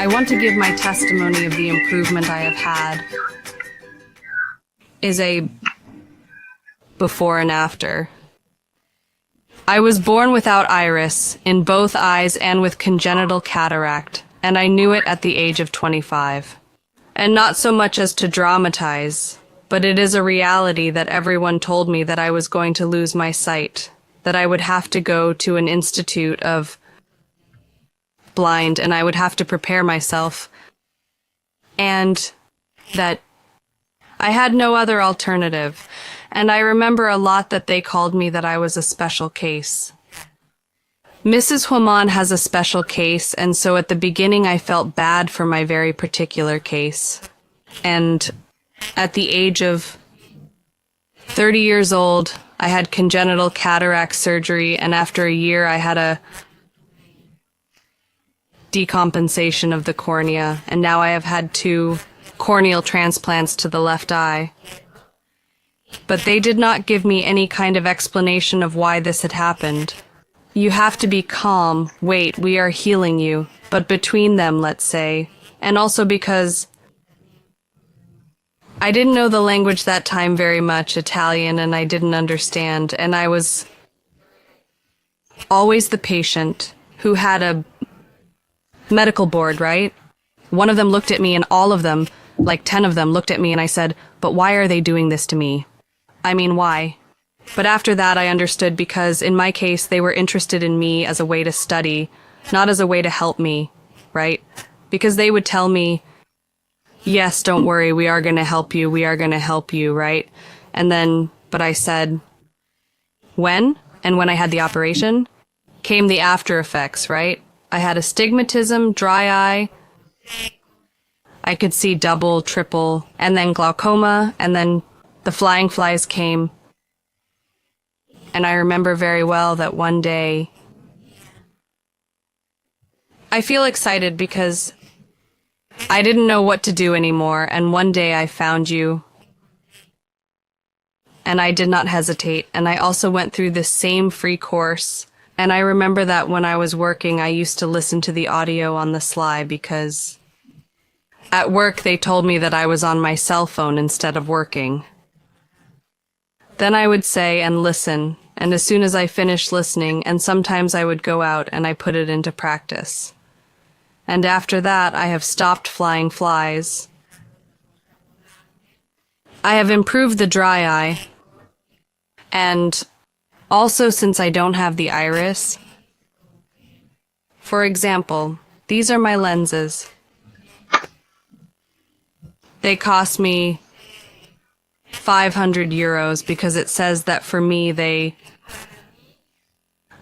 I want to give my testimony of the improvement I have had is a before and after. I was born without iris in both eyes and with congenital cataract, and I knew it at the age of 25. And not so much as to dramatize, but it is a reality that everyone told me that I was going to lose my sight, that I would have to go to an institute of blind and I would have to prepare myself, and that I had no other alternative. And I remember a lot that they called me that I was a special case. Mrs. Huaman has a special case, and so at the beginning I felt bad for my very particular case. And at the age of 30 years old, I had congenital cataract surgery, and after a year I had a decompensation of the cornea, and now I have had 2 corneal transplants to the left eye. But they did not give me any kind of explanation of why this had happened. You have to be calm, wait, we are healing you, but between them, let's say, and also because I didn't know the language that time very much, Italian, and I didn't understand, and I was always the patient who had a medical board, right? One of them looked at me and all of them, like 10 of them, looked at me and I said, but why are they doing this to me? I mean, why? But after that I understood, because in my case they were interested in me as a way to study, not as a way to help me, right? Because they would tell me, yes, don't worry, we are going to help you, right? And then, but I said, when? And when I had the operation, came the after effects, right? I had astigmatism, dry eye, I could see double, triple, and then glaucoma, and then the flying flies came. And I remember very well that one day, I feel excited because I didn't know what to do anymore, and one day I found you, and I did not hesitate, and I also went through this same free course, and I remember that when I was working, I used to listen to the audio on the sly because at work they told me that I was on my cell phone instead of working. Then I would say and listen, and as soon as I finished listening, and sometimes I would go out and I put it into practice. And after that, I have stopped flying flies. I have improved the dry eye, and also since I don't have the iris. For example, these are my lenses. They cost me 500 euros because it says that for me they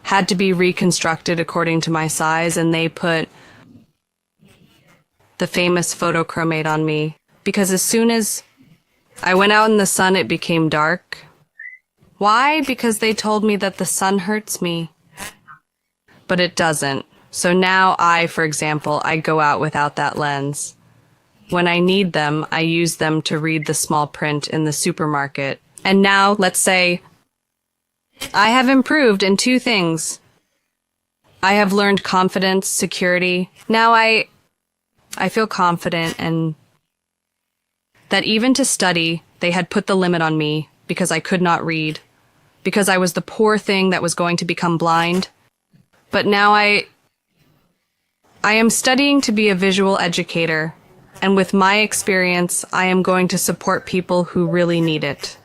had to be reconstructed according to my size, and they put the famous photochromate on me because as soon as I went out in the sun it became dark. Why? Because they told me that the sun hurts me. But it doesn't. So now for example, I go out without that lens. When I need them, I use them to read the small print in the supermarket. And now, let's say, I have improved in 2 things. I have learned confidence, security. Now I feel confident, and that even to study, they had put the limit on me because I could not read, because I was the poor thing that was going to become blind. But now I am studying to be a visual educator. And with my experience, I am going to support people who really need it.